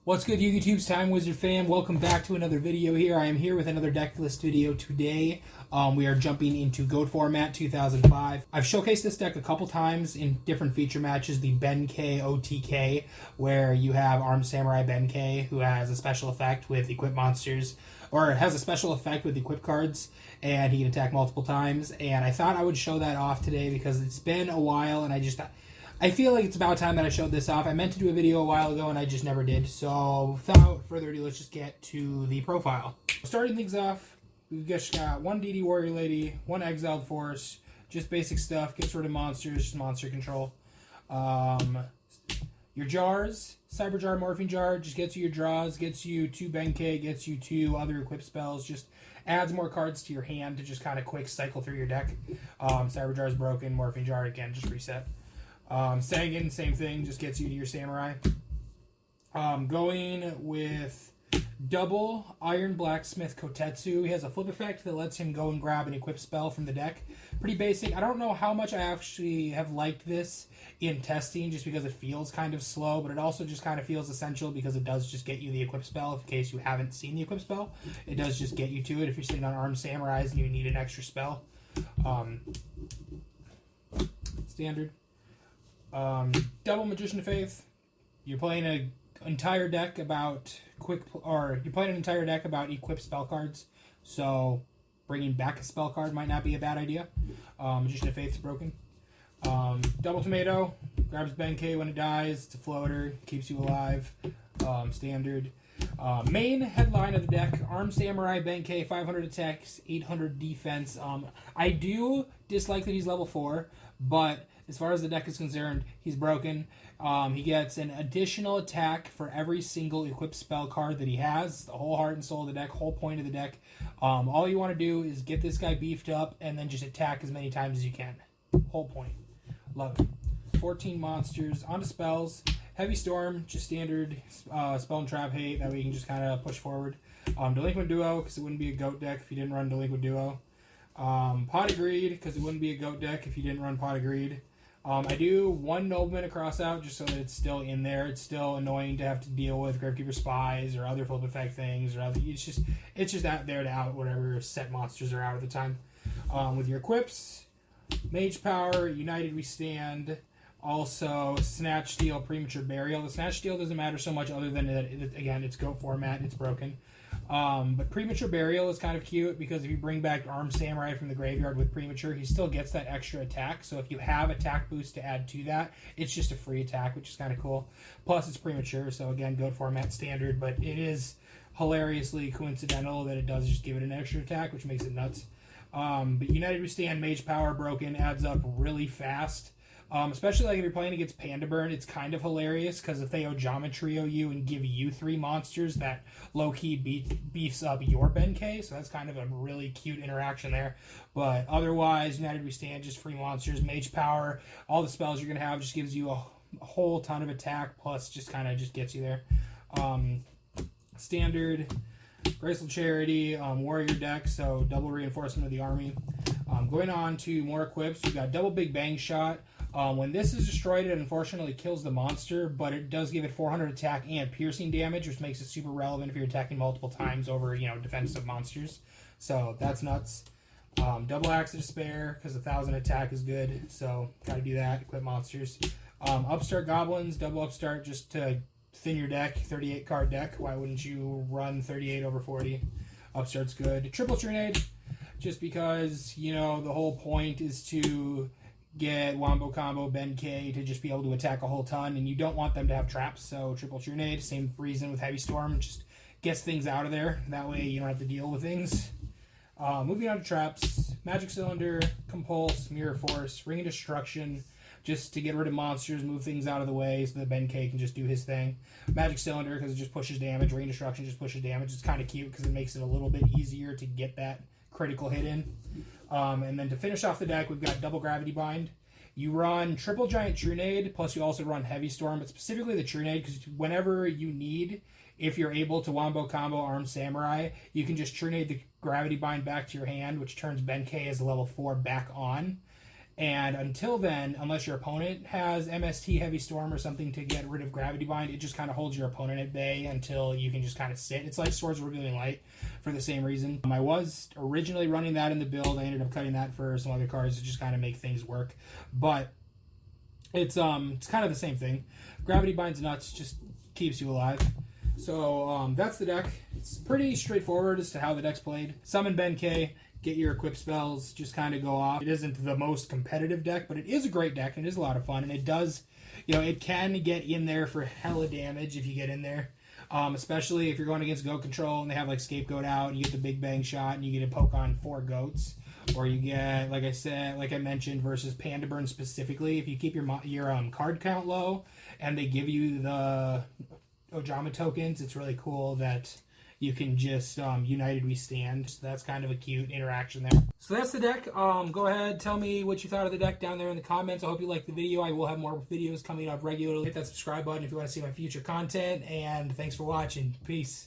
What's good, YouTube's Time Wizard fam? Welcome back to another video here. I am here with another deck list video today. We are jumping into GOAT format 2005. I've showcased this deck a couple times in different feature matches, the Kei OTK, where you have Armed Samurai Kei, who has a special effect with equip monsters, or has a special effect with equip cards, and he can attack multiple times. And I thought I would show that off today because it's been a while, and I feel like it's about time that I showed this off. I meant to do a video a while ago and I just never did. So without further ado, let's just get to the profile. Starting things off, we've just got one DD Warrior Lady, one Exiled Force, just basic stuff, gets rid of monsters, just monster control. Your jars, Cyber Jar, Morphine Jar, just gets you your draws, gets you 2 Benkei, gets you 2 other equip spells, just adds more cards to your hand to just kind of quick cycle through your deck. Cyber Jar is broken, Morphine Jar, again, just reset. Sangan, same thing, just gets you to your Samurai. Going with double Iron Blacksmith Kotetsu. He has a flip effect that lets him go and grab an equip spell from the deck. Pretty basic. I don't know how much I actually have liked this in testing just because it feels kind of slow, but it also just kind of feels essential because it does just get you the equip spell in case you haven't seen the equip spell. It does just get you to it if you're sitting on Armed Samurais and you need an extra spell. Standard. Double Magician of Faith. You're playing an entire deck about equip spell cards, so bringing back a spell card might not be a bad idea. Magician of Faith is broken. Double Tomato, grabs Benkei when it dies. It's a floater, keeps you alive. Standard. Main headline of the deck: Armed Samurai Benkei, 500 attacks, 800 defense. I do dislike that he's level 4, but as far as the deck is concerned, he's broken. He gets an additional attack for every single equipped spell card that he has. The whole heart and soul of the deck, whole point of the deck. All you want to do is get this guy beefed up and then just attack as many times as you can. Whole point. Love it. 14 monsters. On to spells. Heavy Storm, just standard spell and trap hate. That way you can just kind of push forward. Delinquent Duo, because it wouldn't be a GOAT deck if you didn't run Delinquent Duo. Pot of Greed, because it wouldn't be a GOAT deck if you didn't run Pot of Greed. I do one Nobleman across out just so that it's still in there. It's still annoying to have to deal with Gravekeeper Spies or other flip effect things or other. It's just out there to out whatever set monsters are out at the time. With your equips, Mage Power, United We Stand. Also, Snatch Steal, Premature Burial. The Snatch Steal doesn't matter so much other than that, again, it's GOAT format, it's broken. But Premature Burial is kind of cute because if you bring back Armed Samurai from the graveyard with Premature, he still gets that extra attack. So if you have attack boost to add to that, it's just a free attack, which is kind of cool. Plus, it's Premature, so again, GOAT format standard, but it is hilariously coincidental that it does just give it an extra attack, which makes it nuts. But United We Stand, Mage Power, broken, adds up really fast. Especially like if you're playing against Panda Burn, it's kind of hilarious because if they Geometry you and give you 3 monsters, that low-key beefs up your Benkei, so that's kind of a really cute interaction there. But otherwise, United We Stand, just free monsters, Mage Power, all the spells you're going to have just gives you a whole ton of attack, plus just kind of just gets you there. Standard, Graceful Charity, Warrior deck, so double reinforcement of the army. Going on to more equips, we've got double Big Bang Shot. When this is destroyed, it unfortunately kills the monster, but it does give it 400 attack and piercing damage, which makes it super relevant if you're attacking multiple times over, defensive monsters. So that's nuts. Double Axe of Despair, because 1,000 attack is good, so gotta do that. Equip monsters. Upstart Goblins, double Upstart just to thin your deck. 38 card deck. Why wouldn't you run 38 over 40? Upstart's good. Triple Trinade, just because, the whole point is to get Wombo Combo Benkei to just be able to attack a whole ton, and you don't want them to have traps, so Triple Trinade, same reason with Heavy Storm, just gets things out of there. That way you don't have to deal with things. Moving on to traps, Magic Cylinder, Compulse, Mirror Force, Ring of Destruction, just to get rid of monsters, move things out of the way so that Benkei can just do his thing. Magic Cylinder, because it just pushes damage. Ring of Destruction just pushes damage. It's kind of cute because it makes it a little bit easier to get that critical hit in. And then to finish off the deck, we've got double Gravity Bind. You run triple Giant Trunade, plus you also run Heavy Storm, but specifically the Trunade, because whenever you need, if you're able to Wombo Combo Armed Samurai, you can just Trunade the Gravity Bind back to your hand, which turns Benkei as a level 4 back on. And until then, unless your opponent has MST Heavy Storm or something to get rid of Gravity Bind, it just kind of holds your opponent at bay until you can just kind of sit. It's like Swords of Revealing Light for the same reason. I was originally running that in the build. I ended up cutting that for some other cards to just kind of make things work. But it's kind of the same thing. Gravity Bind's nuts, just keeps you alive. So that's the deck. It's pretty straightforward as to how the deck's played. Summon Ben K. Get your equip spells, just kind of go off. It isn't the most competitive deck, but it is a great deck, and it is a lot of fun, and it does, it can get in there for hella damage if you get in there. Especially if you're going against Goat Control, and they have, like, Scapegoat out, and you get the Big Bang shot, and you get to poke on 4 goats. Or you get, like I mentioned, versus Panda Burn specifically, if you keep your card count low, and they give you the Ojama tokens, it's really cool that you can just United We Stand. So that's kind of a cute interaction there. So that's the deck. Go ahead, tell me what you thought of the deck down there in the comments. I hope you liked the video. I will have more videos coming up regularly. Hit that subscribe button if you want to see my future content. And thanks for watching. Peace.